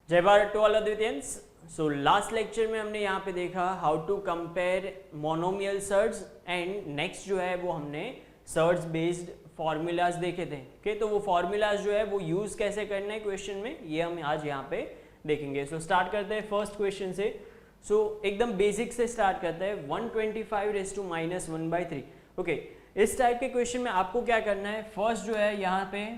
जय Bharat to all अद्वितियंस। So last lecture में हमने यहाँ पे देखा how to compare monomial surds and next जो है वो हमने सर्ट्स बेस्ड फॉर्मूलाज देखे थे। ओके, तो वो फॉर्मूलाज जो है वो यूज कैसे करना है क्वेश्चन में, ये हम आज यहाँ पे देखेंगे। सो स्टार्ट करते हैं फर्स्ट क्वेश्चन से। सो एकदम बेसिक से स्टार्ट करते हैं। 125 रेज़ टू माइनस 1/3। ओके, इस टाइप के क्वेश्चन में आपको क्या करना है, फर्स्ट जो है यहाँ पे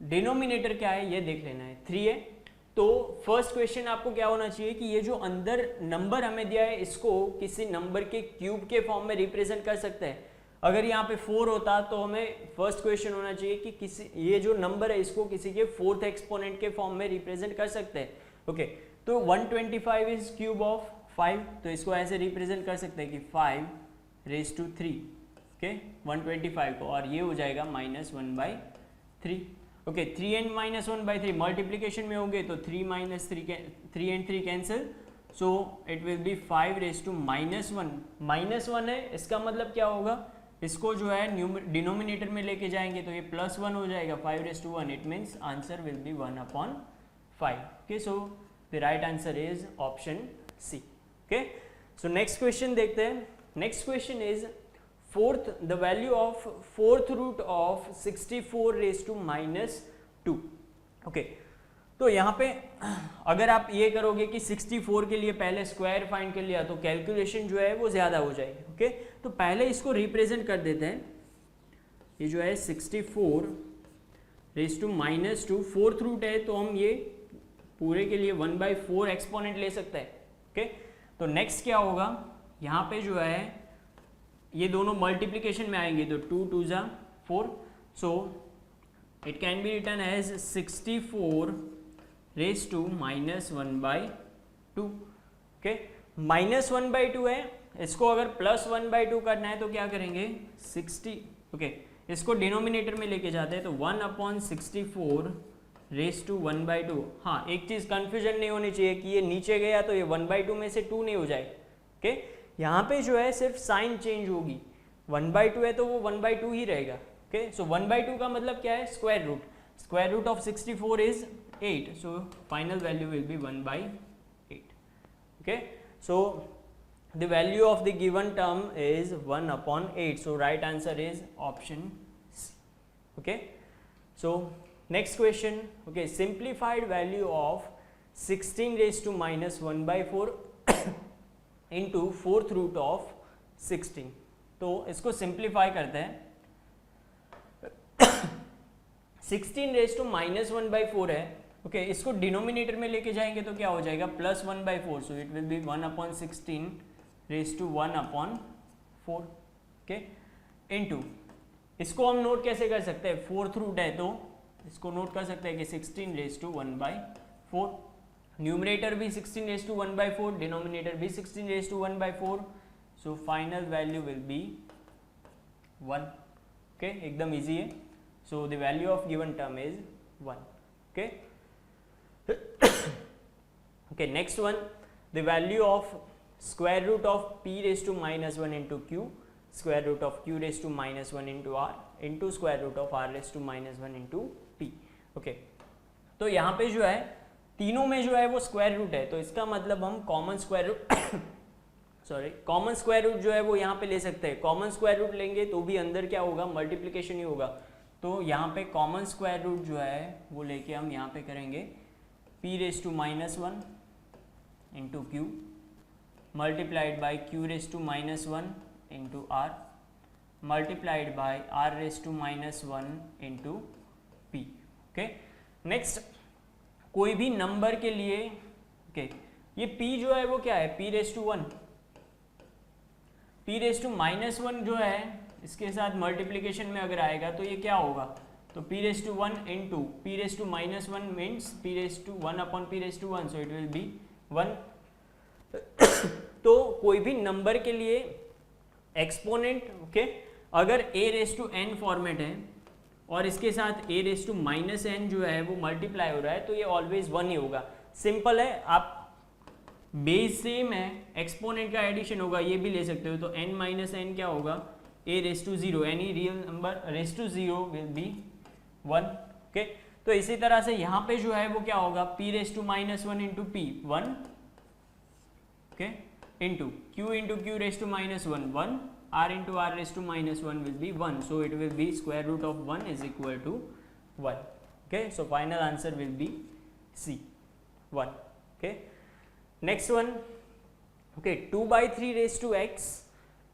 डिनोमिनेटर क्या है ये देख लेना है, 3 है। तो फर्स्ट क्वेश्चन आपको क्या होना चाहिए कि ये जो अंदर नंबर हमें दिया है इसको किसी नंबर के क्यूब के फॉर्म में रिप्रेजेंट कर सकते हैं। अगर यहाँ पे 4 होता तो हमें फर्स्ट क्वेश्चन होना चाहिए कि किसी ये जो नंबर है इसको किसी के 4th एक्सपोनेंट के फॉर्म में रिप्रेजेंट कर सकते हैं। ओके, तो 125 इज क्यूब ऑफ 5, तो इसको ऐसे रिप्रेजेंट कर सकते हैं कि 5 रेज़ टू 3। ओके, 125 को, और ये हो जाएगा -1/3। ओके, 3 एंड -1/3 मल्टीप्लीकेशन में होंगे तो 3 and 3 cancel, so it will be 5 raise to -1। -1 है, इसका मतलब क्या होगा, इसको जो है डिनोमिनेटर में लेके जाएंगे तो ये +1 हो जाएगा, 5 raise to 1। It means answer will be 1/5। Okay, so the right answer is option C. Okay, so next question देखते हैं। Next question is the value of 4th root of 64 raised to -2। Okay, तो यहाँ पे अगर आप ये करोगे कि 64 के लिए पहले स्क्वायर फाइंड कर लिया तो कैलकुलेशन जो है वो ज़्यादा हो जाएगी। ओके, तो पहले इसको रिप्रेजेंट कर देते हैं। ये जो है 64 रेज़ टू -2 4th रूट है, तो हम ये पूरे के लिए 1/4 एक्सपोनेंट ले सकते हैं। ओके, तो नेक्स्ट क्या होगा, यहाँ पे जो है ये दोनों मल्टीप्लिकेशन में आएंगे तो 2 2 ज़ा 4, so it can be written as 64 raise to -1/2। Okay, -1/2 है, इसको अगर +1/2 करना है तो क्या करेंगे 60। ओके, इसको डिनोमिनेटर में लेके जाते हैं तो 1/64 रेज़ टू 1/2। हाँ, एक चीज़ कन्फ्यूजन नहीं होनी चाहिए कि ये नीचे गया तो ये 1/2 में से 2 नहीं हो जाए। ओके, यहाँ पे जो है सिर्फ साइन चेंज होगी, 1/2 है तो वो 1/2 ही रहेगा। ओके, सो 1/2 का मतलब क्या है, square root of 64 is 8, so final value will be 1/8। Okay, so the value of the given term is 1/8, so right answer is option C. Okay, so next question. Okay, simplified value of 16 raise to -1/4 into 4th root of 16। तो इसको simplify करते हैं। 16 raise to -1/4 है। Okay, इसको denominator में लेके जाएंगे तो क्या हो जाएगा, +1/4, so it will be 1/16 raise to 1/4। Okay, into इसको हम नोट कैसे कर सकते हैं, 4th रूट है तो इसको नोट कर सकते हैं कि 16 रेज़ टू 1/4। न्यूमरेटर भी 16 रेज़ टू 1/4, डिनोमिनेटर भी 16 raise to 1/4, so final value will be 1। Okay, एकदम इजी है। So the value of given term is 1। Okay, okay, next one, the value of square root of p raise to -1 into q, square root of q raise to -1 into r, into square root of r raise to -1 into p। Okay, तो यहाँ पे जो है तीनों में जो है वो स्क्वायर रूट है, तो इसका मतलब हम कॉमन स्क्वायर रूट जो है वो यहाँ पे ले सकते हैं। कॉमन स्क्वायर रूट लेंगे तो भी अंदर क्या होगा, मल्टीप्लिकेशन ही होगा। तो यहाँ पे कॉमन स्क्वायर रूट जो है वो लेके हम यहाँ पे करेंगे p raise to -1 into q multiplied by q raise to -1 into r multiplied by r raise to -1 into p। Okay, next कोई भी नंबर के लिए, ओके, ये p जो है वो क्या है, p raise to 1, p raise to -1 जो है इसके साथ मल्टीप्लिकेशन में अगर आएगा तो ये क्या होगा, तो p raise to 1 into p raise to -1 means p raise to 1/p raise to 1, so it will be 1। तो कोई भी नंबर के लिए एक्सपोनेंट, ओके, अगर a raise to n format है और इसके साथ a रेज़ टू -n जो है वो मल्टीप्लाई हो रहा है तो ये ऑलवेज 1 ही होगा। सिंपल है, आप बेस सेम है, एक्सपोनेंट का एडिशन होगा, ये भी ले सकते हो। तो n - n क्या होगा, a raise to 0, any real number raise to 0 will be 1। Okay, तो इसी तरह से यहाँ पे जो है वो क्या होगा, p raise to minus 1 into p 1, okay, into q raise to minus 1 1, r into r raised to minus 1 will be 1, so it will be square root of 1 is equal to 1. Okay, so final answer will be C, 1. Okay, next one, okay, 2 by 3 raised to x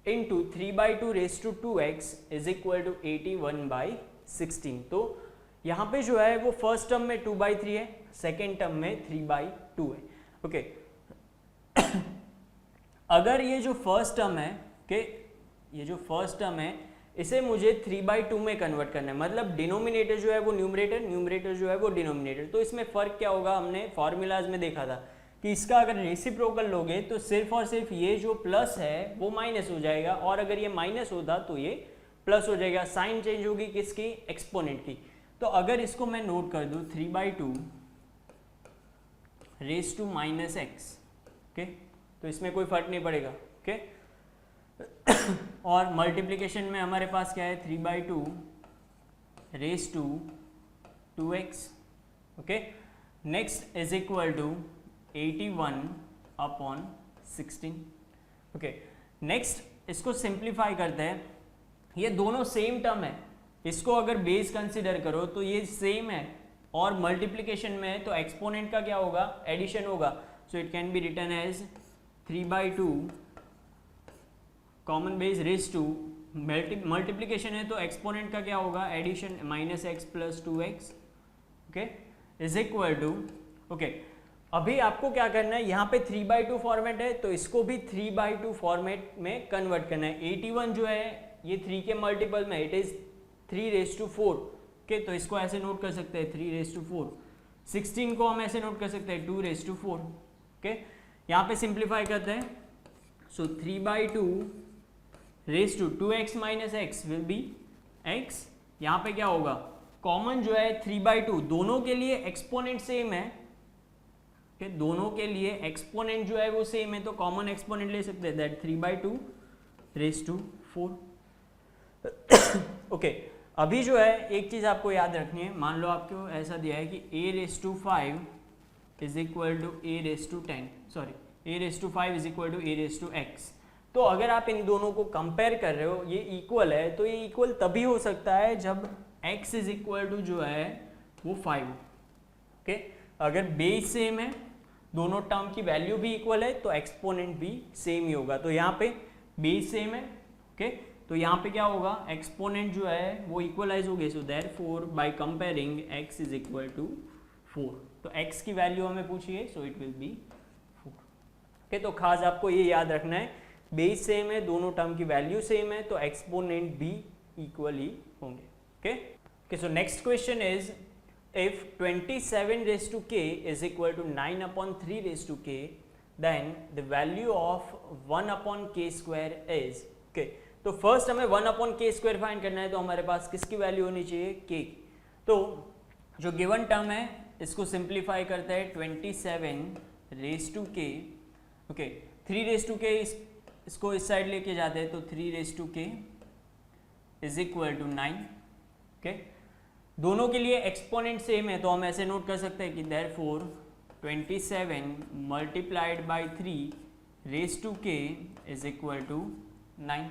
into 3 by 2 raised to 2x is equal to 81 by 16. तो यहाँ पे जो है वो first term में 2 by 3 है, second term में 3 by 2 है. ओके, अगर ये जो फर्स्ट टर्म है, okay, ये जो फर्स्ट टर्म है इसे मुझे 3/2 में कन्वर्ट करना है, मतलब डिनोमिनेटर जो है वो न्यूमरेटर, न्यूमरेटर जो है वो डिनोमिनेटर. तो इसमें फ़र्क क्या होगा, हमने फॉर्मूलाज में देखा था कि इसका अगर रेसिप्रोकल लोगे तो सिर्फ और सिर्फ ये जो प्लस है वो माइनस हो जाएगा, और अगर ये माइनस होता तो ये प्लस हो जाएगा. साइन चेंज होगी किसकी, एक्सपोनेंट की. तो अगर इसको मैं नोट कर दूँ 3/2 raise to minus x, okay, तो इसमें कोई फर्क नहीं पड़ेगा. ओके, और मल्टीप्लिकेशन में हमारे पास क्या है, 3/2 raise to 2x. Okay, next is equal to 81/16. Okay, next इसको सिंप्लीफाई करते हैं. ये दोनों सेम टर्म है, इसको अगर बेस कंसिडर करो तो ये सेम है, और मल्टीप्लिकेशन में है तो एक्सपोनेंट का क्या होगा, एडिशन होगा. So it can be written as 3/2 common base raise to, multiplication है तो एक्सपोनेंट का क्या होगा, addition, minus x plus 2x. Okay, is equal to, okay, अभी आपको क्या करना है, यहाँ पे 3/2 फॉर्मेट है तो इसको भी 3/2 फॉर्मेट में कन्वर्ट करना है. 81 जो है ये 3 के मल्टीपल में, इट इज 3/4. ओके, तो इसको ऐसे नोट कर सकते हैं 3/4. 16 को हम ऐसे नोट कर सकते हैं 2/4. ओके, यहाँ पे सिंप्लीफाई करते हैं. So 3/2 raise to 2x minus x will be x. यहाँ पे क्या होगा, कॉमन जो है 3/2, दोनों के लिए एक्सपोनेंट सेम है. okay, दोनों के लिए एक्सपोनेंट जो है वो सेम है, तो कॉमन एक्सपोनेंट ले सकते हैं, दैट 3/2 रेस टू 4. ओके, अभी जो है एक चीज आपको याद रखनी है, मान लो आपको ऐसा दिया है कि a raise to 5 is equal to a raise to 10, sorry a raise to 5 is equal to a raise to x. तो अगर आप इन दोनों को कंपेयर कर रहे हो, ये इक्वल है, तो ये इक्वल तभी हो सकता है जब x इज इक्वल टू जो है वो 5 हो. ओके, अगर बेस सेम है, दोनों टर्म की वैल्यू भी इक्वल है, तो एक्सपोनेंट भी सेम ही होगा. तो यहाँ पे बेस सेम है. ओके, तो यहाँ पे क्या होगा, एक्सपोनेंट जो है वो इक्वलाइज हो गए. So therefore by comparing x is equal to 4, तो x की वैल्यू हमें पूछी है, so it will be 4. Okay, तो खास आपको ये याद रखना है, बेस सेम है, दोनों टर्म की वैल्यू सेम है, तो एक्सपोनेंट भी इक्वल ही होंगे. Okay, okay, so next question is if 27 raised to k is equal to 9/3 raised to k, then the value of 1/k square is. okay, तो first हमें 1/k square find करना है, तो हमारे पास किसकी वैल्यू होनी चाहिए, k. तो जो गिवन टर्म है इसको सिंप्लीफाई करते हैं 27 raise to k. Okay, 3 raise to k इसको इस साइड लेके जाते हैं, तो 3 raise to k is equal to 9. Okay, दोनों के लिए एक्सपोनेंट सेम है, तो हम ऐसे नोट कर सकते हैं कि therefore 27 multiplied by 3 raise to k is equal to 9.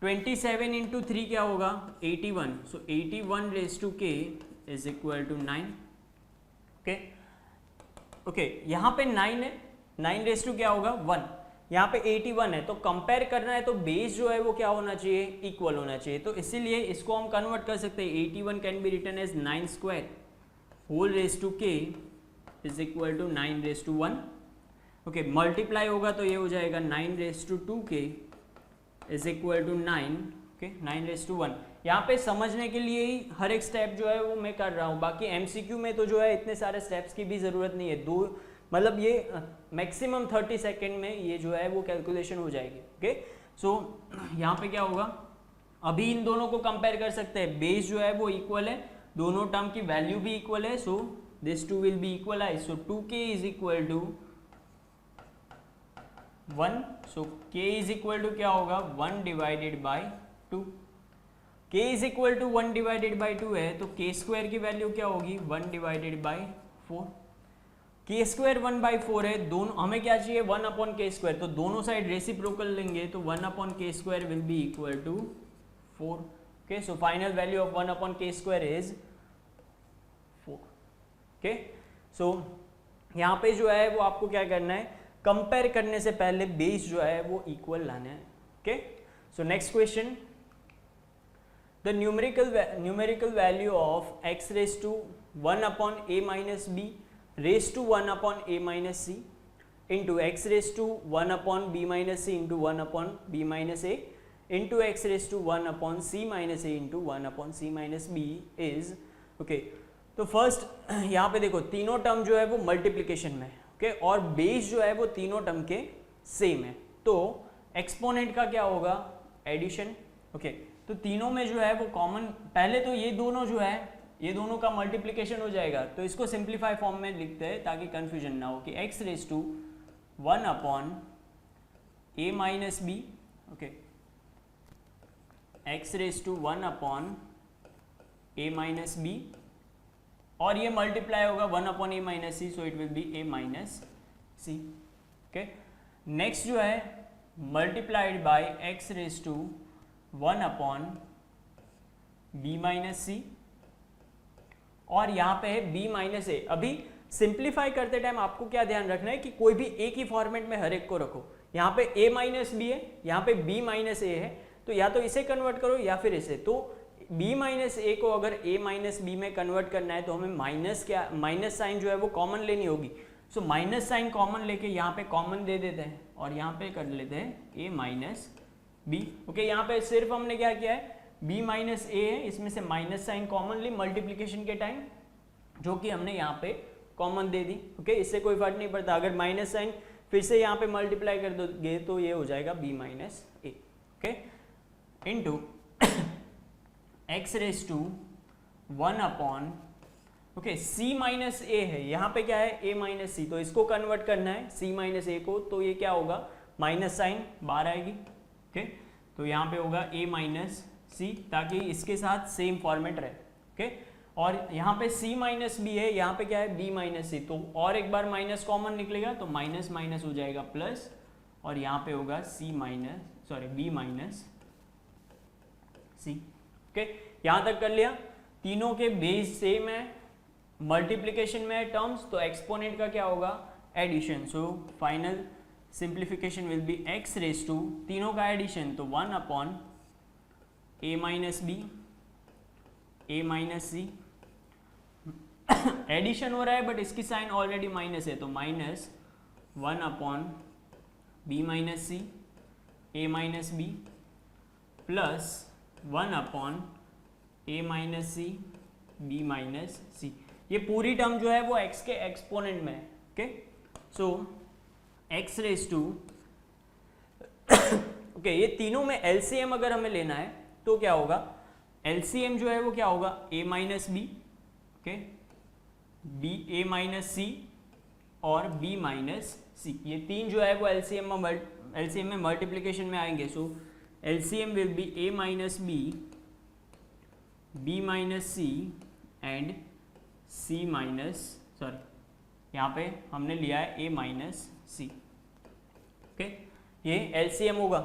27 into 3 क्या होगा, 81. So 81 raise to k is equal to 9. Okay, okay, यहाँ पे 9 है, 9 रेस टू क्या होगा 1, यहाँ पे 81 है, तो कंपेयर करना है तो बेस जो है वो क्या होना चाहिए, इक्वल होना चाहिए. तो इसीलिए इसको हम कन्वर्ट कर सकते हैं. 81 can be written as 9 square whole raise to k is equal to 9 raise to 1. Okay, multiply होगा तो ये हो जाएगा 9 raise to 2k is equal to 9. Okay, 9 raise to 1. यहाँ पे समझने के लिए ही हर एक स्टेप जो है वो मैं कर रहा हूँ, बाकी MCQ में तो जो है इतने सारे स्टेप्स की भी ज़रूरत नहीं है. दो मतलब ये मैक्सिमम 30 सेकेंड में ये जो है वो कैलकुलेशन हो जाएगी. ओके, सो यहाँ पे क्या होगा, अभी इन दोनों को कंपेयर कर सकते हैं. बेस जो है वो इक्वल है, दोनों टर्म की वैल्यू भी इक्वल है, so this two will be equalise. So 2k is equal to 1. So k is equal to क्या होगा, 1 divided by 2. k is equal to 1 divided by 2 है, तो k स्क्वायर की वैल्यू क्या होगी 1 divided by 4। k square 1 by 4 है, दोनों हमें क्या चाहिए 1 अपॉन के स्क्वायर, तो दोनों साइड रेसिप्रोकल लेंगे तो 1 upon k square will be equal to 4। Okay, so final value of 1 upon k square is 4। Okay, so यहाँ पे जो है वो आपको क्या करना है, कंपेयर करने से पहले बेस जो है वो इक्वल लाना है। Okay, so next question, the numerical value of x raise to 1 upon a minus b raise to 1 upon a minus c into x raise to 1 upon b minus c into 1 upon b minus a into x raise to 1 upon c minus a into 1 upon c minus b is okay. तो first यहाँ पे देखो तीनों term जो है वो multiplication में है, ओके, और बेस जो है वो तीनों टर्म के सेम है, तो एक्सपोनेंट का क्या होगा एडिशन। ओके, तो तीनों में जो है वो कॉमन, पहले तो ये दोनों जो है ये दोनों का मल्टीप्लिकेशन हो जाएगा, तो इसको सिंप्लीफाई फॉर्म में लिखते हैं ताकि कंफ्यूजन ना हो कि x raise to 1 upon a minus b, okay, x raise to 1 upon a minus b, और ये मल्टीप्लाई होगा 1 upon a minus c, so it will be a minus c. Okay, next जो है multiplied by x raise to 1 upon b minus c, और यहाँ पे है b minus ए। अभी सिंप्लीफाई करते टाइम आपको क्या ध्यान रखना है कि कोई भी एक ही फॉर्मेट में हर एक को रखो। यहाँ पे a माइनस बी है, यहाँ पे b माइनस ए है, तो या तो इसे कन्वर्ट करो या फिर इसे। तो b माइनस ए को अगर a माइनस बी में कन्वर्ट करना है तो हमें माइनस साइन जो है वो कॉमन लेनी होगी। सो माइनस साइन कॉमन लेके यहाँ पे कॉमन दे देते हैं और यहाँ पे कर लेते हैं a माइनस बी। ओके, यहाँ पे सिर्फ हमने क्या किया है b माइनस ए है, इसमें से माइनस साइन कॉमन ली मल्टीप्लीकेशन के टाइम, जो कि हमने यहाँ पे कॉमन दे दी। ओके, इससे कोई फर्क नहीं पड़ता, अगर माइनस साइन फिर से यहाँ पे मल्टीप्लाई कर दोगे तो ये हो जाएगा b minus a. Okay, into x raise to 1 upon, okay, c minus a है, यहाँ पे क्या है a माइनस सी, तो इसको कन्वर्ट करना है c माइनस ए को, तो ये क्या होगा माइनस साइन बाहर आएगी। ओके, तो यहाँ पे होगा a माइनस सी, ताकि इसके साथ सेम फॉर्मेट रहे। ओके, और यहाँ पे c माइनस बी है, यहाँ पे क्या है b माइनस सी, तो और एक बार माइनस कॉमन निकलेगा तो माइनस माइनस हो जाएगा प्लस, और यहाँ पे होगा b माइनस सी। ओके, यहाँ तक कर लिया। तीनों के बेस सेम है, मल्टीप्लिकेशन में है टर्म्स, तो एक्सपोनेंट का क्या होगा addition. So final simplification will be x raise to, तीनों का एडिशन तो 1 upon a minus b, a minus c, addition हो रहा है बट इसकी साइन ऑलरेडी माइनस है, तो minus 1 upon b minus c, a minus b, plus 1 upon a minus c, b minus c. ये पूरी टर्म जो है वो x के एक्सपोनेंट में है। Okay, so x raise to, okay, ये तीनों में LCM अगर हमें लेना है तो क्या होगा, LCM जो है वो क्या होगा a minus b, okay, a minus c और b माइनस सी, ये तीन जो है वो LCM में मल्टीप्लिकेशन में आएंगे। सो LCM will be a minus b, b minus c and c minus, sorry यहाँ पे हमने लिया है a minus c। ओके, ये LCM होगा।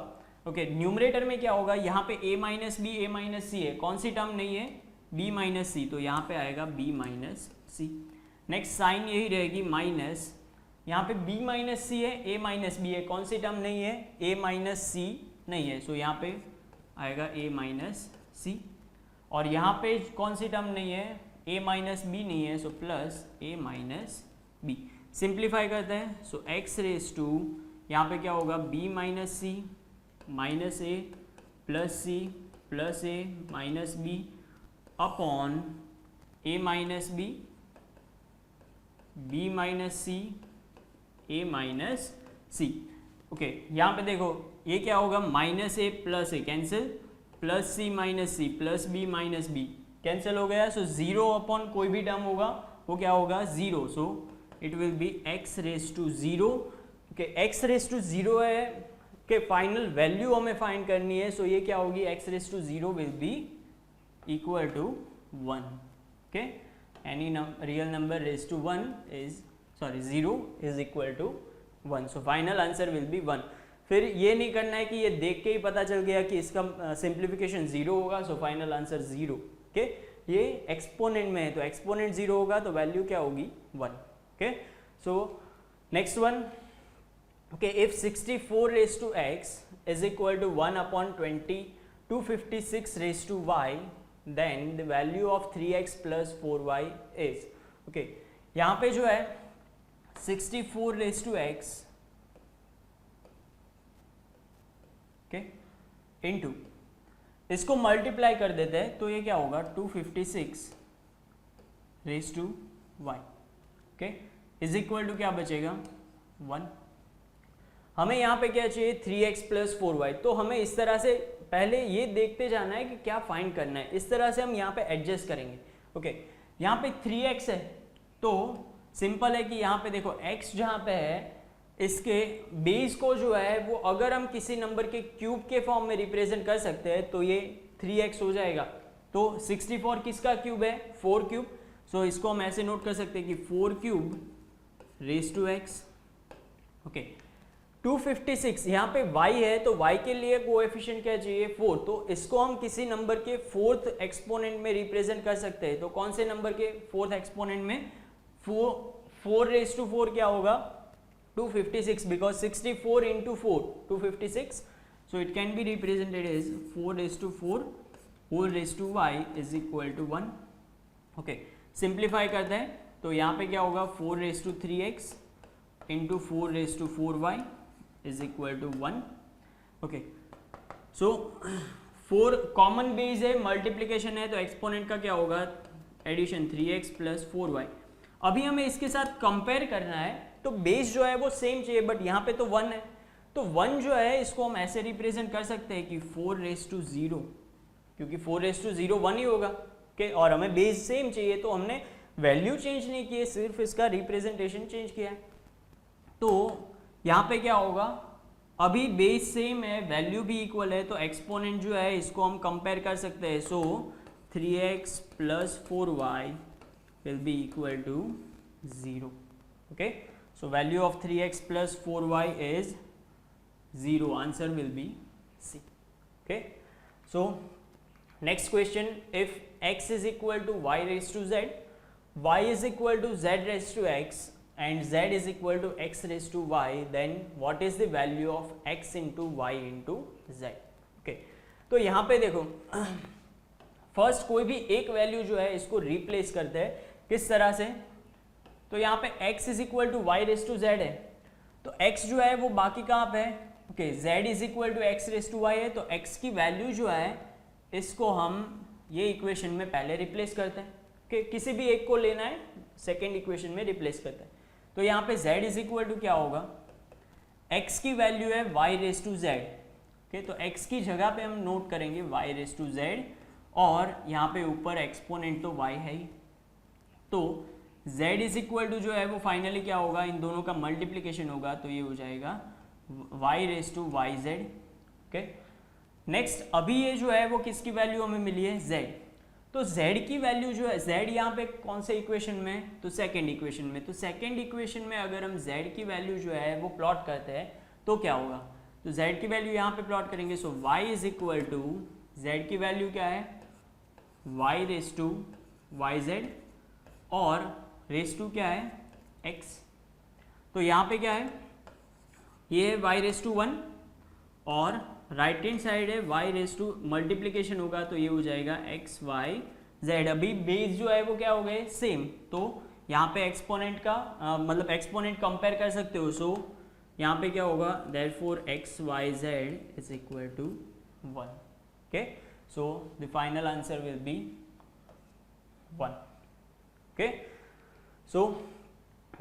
ओके, न्यूमरेटर में क्या होगा, यहाँ पे a minus b, a minus c है, कौन सी टर्म नहीं है b minus c, तो यहाँ पे आएगा b minus c। Next sign यही रहेगी माइनस, यहाँ पे b minus c है, a minus b है, कौन सी टर्म नहीं है a minus c नहीं है, सो यहाँ पे आएगा a माइनस सी, और यहाँ पे कौन सी टर्म नहीं है a माइनस बी नहीं है, so plus a minus b. Simplify करते हैं, सो x रेज टू, यहाँ पे क्या होगा b minus c minus a plus a minus b upon a minus b, b minus c, a minus c. Okay, यहाँ पे देखो ये क्या होगा minus a plus a cancel, plus c minus c, plus b minus b cancel हो गया। So zero upon कोई भी टर्म होगा वो क्या होगा zero, so it will be x raise to zero. Okay, x raise to zero है कि फाइनल वैल्यू हमें फाइंड करनी है, सो ये क्या होगी x raise to zero will be equal to 1. Okay, any real number raised to 1 is 0 is equal to 1. So final answer will be 1. फिर ये नहीं करना है कि ये देख के ही पता चल गया कि इसका सिंप्लीफिकेशन 0 होगा, सो फाइनल आंसर 0. ओके, ये एक्सपोनेंट में है तो एक्सपोनेंट 0 होगा तो वैल्यू क्या होगी 1. Okay, so next one. Okay, if 64 raise to x is equal to 1 upon 20 256 raised to y, then the value of 3x plus 4y is. okay, यहाँ पे जो है 64 raised to x okay, into इसको multiply कर देते हैं तो ये क्या होगा 256 raised to y. okay, is equal to क्या बचेगा 1. हमें यहाँ पे क्या चाहिए 3x प्लस 4y. तो हमें इस तरह से पहले ये देखते जाना है कि क्या फाइंड करना है, इस तरह से हम यहाँ पे एडजस्ट करेंगे. ओके, यहाँ पे 3x है तो सिंपल है कि यहाँ पे देखो x जहाँ पे है इसके बेस को जो है वो अगर हम किसी नंबर के क्यूब के फॉर्म में रिप्रेजेंट कर सकते हैं तो ये 3x हो जाएगा. तो 64 किसका क्यूब है 4 क्यूब. सो इसको हम ऐसे नोट कर सकते हैं कि 4 cube raise to x. Okay, 256 यहाँ पे y है तो y के लिए कोएफिशिएंट क्या चाहिए 4. तो इसको हम किसी नंबर के फोर्थ एक्सपोनेंट में रिप्रेजेंट कर सकते हैं. तो कौन से नंबर के फोर्थ एक्सपोनेंट में 4 रेज टू 4 क्या होगा 256 because 64 into 4 256. So it can be represented as 4 raise to 4 whole raise to y is equal to 1. Okay, simplify करते हैं तो यहाँ पे क्या होगा 4 raise to 3x into 4 raise to 4y is equal to 1. Okay, so 4 common base है, multiplication है तो एक्सपोनेंट का क्या होगा एडिशन 3x प्लस 4y. अभी हमें इसके साथ कंपेयर करना है तो बेस जो है वो सेम चाहिए बट यहाँ पे तो 1 है. तो 1 जो है इसको हम ऐसे रिप्रेजेंट कर सकते हैं कि 4 रेज टू 0, क्योंकि 4 रेज टू 0 1 ही होगा. ओके, और हमें बेस सेम चाहिए तो हमने वैल्यू चेंज नहीं की है, सिर्फ इसका रिप्रेजेंटेशन चेंज किया है. तो यहाँ पे क्या होगा अभी बेस सेम है वैल्यू भी इक्वल है तो एक्सपोनेंट जो है इसको हम कंपेयर कर सकते हैं. So 3x plus 4y will be equal to 0. Okay, so value of 3x plus 4y is 0. Answer will be C. Okay, so next question. If x is equal to y raise to z, y is equal to z raise to x and z is equal to x raised to y, then what is the value of x into y into z. okay, तो यहाँ पे देखो first कोई भी एक value जो है इसको रिप्लेस करते हैं किस तरह से. तो यहाँ पे x is equal to y raised to z है तो x जो है वो बाकी कहाँ पे है. Okay, z is equal to x raised to y है तो x की वैल्यू जो है इसको हम ये इक्वेशन में पहले रिप्लेस करते हैं. ओके, किसी भी एक को लेना है सेकेंड इक्वेशन में रिप्लेस करते हैं. तो यहाँ पे z इज इक्वल टू क्या होगा x की वैल्यू है y raise to z. Okay, तो x की जगह पे हम नोट करेंगे y रेज टू z और यहाँ पे ऊपर एक्सपोनेंट तो y है ही. तो z इज इक्वल टू जो है वो फाइनली क्या होगा इन दोनों का मल्टीप्लीकेशन होगा तो ये हो जाएगा y raise to yz. Okay, next अभी ये जो है वो किसकी वैल्यू हमें मिली है z. तो z की वैल्यू जो है z यहाँ पे कौन से इक्वेशन में तो सेकेंड इक्वेशन में. तो सेकेंड इक्वेशन में अगर हम z की वैल्यू जो है वो प्लॉट करते हैं तो क्या होगा. तो z की वैल्यू यहाँ पे प्लॉट करेंगे. So y is equal to z की वैल्यू क्या है y रेज टू yz और रेज टू क्या है x. तो यहाँ पे क्या है ये है y रेज टू 1 और राइट हैंड साइड है y रेज टू मल्टीप्लीकेशन होगा तो ये हो जाएगा x y z. अभी बेस जो है वो क्या हो गए सेम तो यहाँ पे एक्सपोनेंट का मतलब एक्सपोनेंट कंपेयर कर सकते हो. सो यहाँ पे क्या होगा therefore x y z is equal to 1. Okay, so the final answer will be 1. Okay, so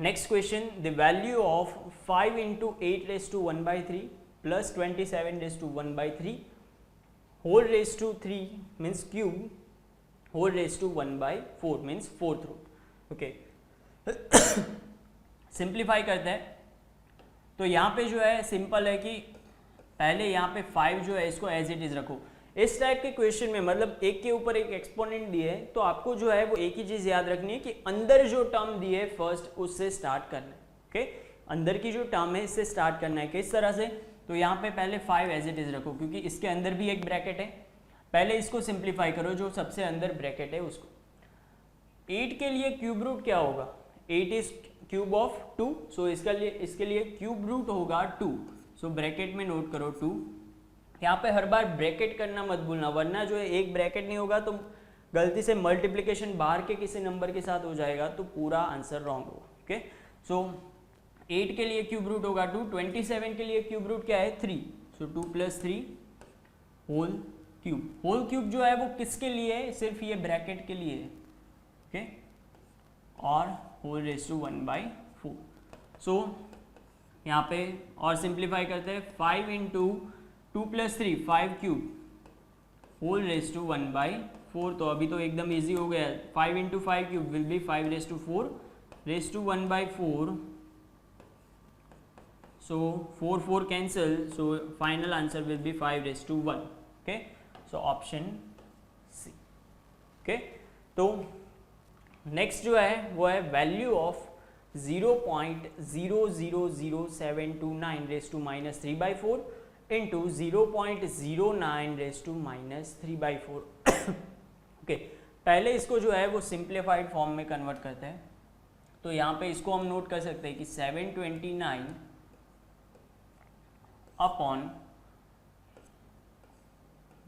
next question. The value of 5 into 8 raise to 1/3 plus 27 raised to 1/3 whole raised to 3 means cube whole raised to 1/4 means 4th root. Okay, simplify करते हैं तो यहाँ पे जो है simple है कि पहले यहाँ पे 5 जो है इसको एज इट इज रखो. इस टाइप के क्वेश्चन में मतलब एक के ऊपर एक एक्सपोनेंट दिए है तो आपको जो है वो एक ही चीज याद रखनी है कि अंदर जो टर्म दिए है फर्स्ट उससे स्टार्ट करना है। ओके, अंदर की जो टर्म है इससे स्टार्ट करना है। किस तरह से? तो यहाँ पे पहले 5 एज इट इज रखो क्योंकि इसके अंदर भी एक ब्रैकेट है। पहले इसको सिंप्लीफाई करो, जो सबसे अंदर ब्रैकेट है उसको। 8 के लिए क्यूब रूट क्या होगा? 8 इज क्यूब ऑफ 2, सो इसके लिए क्यूब रूट होगा 2। सो ब्रैकेट में नोट करो 2। यहाँ पे हर बार ब्रैकेट करना मत भूलना, वरना जो है एक ब्रैकेट नहीं होगा तो गलती से मल्टीप्लिकेशन बाहर के किसी नंबर के साथ हो जाएगा तो पूरा आंसर रॉन्ग होगा। ओके, सो 8 के लिए क्यूब रूट होगा 2, 27 के लिए क्यूब रूट क्या है? 3, सो 2 + 3 होल क्यूब। होल क्यूब जो है वो किसके लिए है? सिर्फ ये ब्रैकेट के लिए है। ओके, और होल रेज़ टू 1/4। सो यहाँ पे और सिंप्लीफाई करते हैं, 5 × 2 + 3 5 क्यूब होल रेज़ टू 1/4। तो अभी तो एकदम इजी हो गया। 5 × 5 cube will be 5 raise to 4 raise to 1/4। So 4 4 cancel, so final answer will be 5 raised to 1. Okay, so option C. Okay, तो next जो है वो है value of 0.000729 raised to -3/4 into 0.09 raised to -3/4. Okay, पहले इसको जो है वो simplified form में convert करते हैं। तो यहाँ पे इसको हम नोट कर सकते हैं कि 729 अपॉन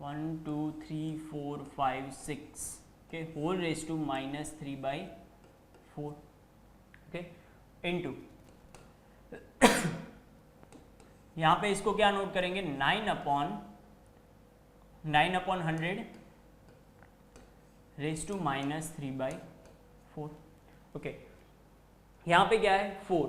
1 2 3 4 5 6 के whole raise to -3/4। Okay, into यहाँ पे इसको क्या नोट करेंगे? 9 अपॉन 100 रेज़ टू -3/4। ओके, यहाँ पे क्या है? 4।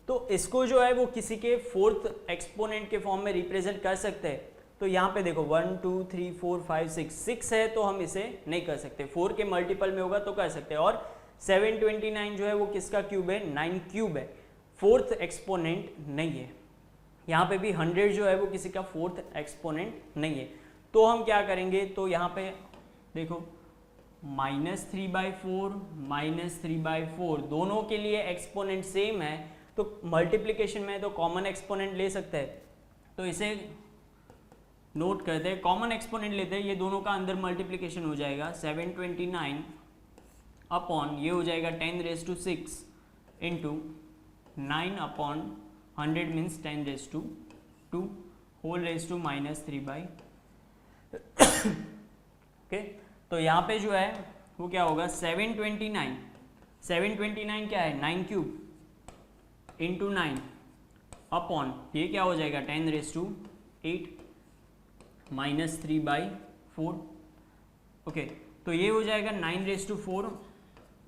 तो इसको जो है वो किसी के फोर्थ एक्सपोनेंट के फॉर्म में रिप्रेजेंट कर सकते हैं। तो यहाँ पे देखो 1 2 3 4 5 6 है तो हम इसे नहीं कर सकते। 4 के मल्टीपल में होगा तो कर सकते हैं। और 729 जो है वो किसका क्यूब है? 9 क्यूब है, फोर्थ एक्सपोनेंट नहीं है। यहाँ पे भी 100 जो है वो किसी का फोर्थ एक्सपोनेंट नहीं है। तो हम क्या करेंगे? तो यहाँ पे देखो -3/4 -3/4 दोनों के लिए एक्सपोनेंट सेम है तो मल्टीप्लिकेशन में तो कॉमन एक्सपोनेंट ले सकते हैं। तो इसे नोट करते हैं, कॉमन एक्सपोनेंट लेते हैं, ये दोनों का अंदर मल्टीप्लिकेशन हो जाएगा। 729 अपॉन ये हो जाएगा 10⁻6 into 9 upon 100 means 10⁻2 whole raise to -3/। Okay, तो यहाँ पे जो है वो क्या होगा? 729 क्या है? 9 क्यूब इंटू 9 अपॉन ये क्या हो जाएगा? 10⁻8 -3/4। ओके, तो ये हो जाएगा 9⁻4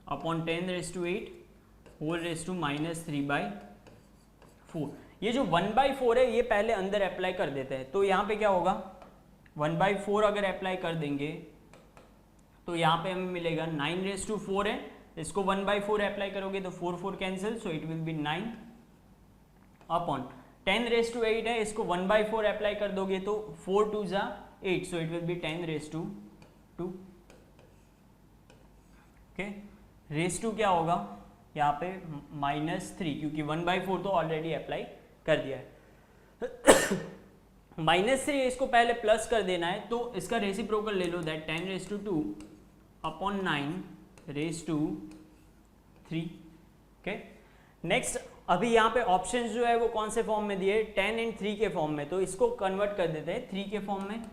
अपॉन 10⁻8 होल रेज़ टू -3/4। ये जो 1/4 है ये पहले अंदर अप्लाई कर देते हैं। तो यहाँ पे क्या होगा? 1/4 अगर अप्लाई कर देंगे तो यहाँ पे हमें मिलेगा 9⁻4 है, इसको 1/4 अप्लाई करोगे तो 4 4 cancel, so it will B 9 upon 10⁻8 है, इसको 1/4 अप्लाई कर दोगे तो 4 2 = 8, so it will be 10⁻2। Okay, raise to क्या होगा यहाँ पे? -3, क्योंकि 1/4 तो ऑलरेडी अप्लाई कर दिया है। -3 इसको पहले प्लस कर देना है तो इसका रेसिप्रोकल ले लो, दैट 10⁻2 अपॉन 9⁻3। ओके, नेक्स्ट अभी यहाँ पे ऑप्शंस जो है वो कौन से फॉर्म में दिए? 10 और 3 के फॉर्म में। तो इसको कन्वर्ट कर देते हैं 3 के फॉर्म में।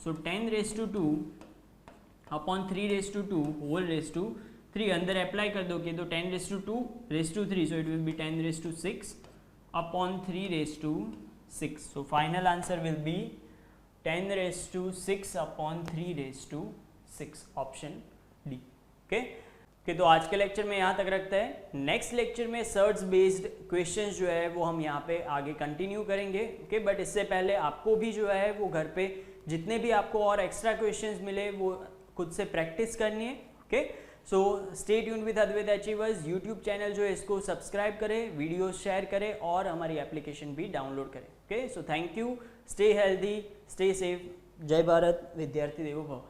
सो 10⁻2 अपॉन 3⁻2 होल रेज़ टू 3 अंदर अप्लाई कर दोगे तो 10⁻2⁻3, सो it will B 10⁻6 upon 3⁻6। So final answer will B 10⁻6 upon 3⁻6, option D. Okay, तो आज के लेक्चर में यहाँ तक रखते हैं। नेक्स्ट लेक्चर में सर्च बेस्ड क्वेश्चंस जो है वो हम यहाँ पे आगे कंटिन्यू करेंगे। ओके, बट इससे पहले आपको भी जो है वो घर पे जितने भी आपको और एक्स्ट्रा क्वेश्चंस मिले वो खुद से प्रैक्टिस करनी है। Okay, so stay tuned with Advait Achievers YouTube channel जो है इसको सब्सक्राइब करें, वीडियो शेयर करें और हमारी एप्लीकेशन भी डाउनलोड करें। Okay, so thank you, stay healthy, stay safe, जय भारत, विद्यार्थी देवो भव।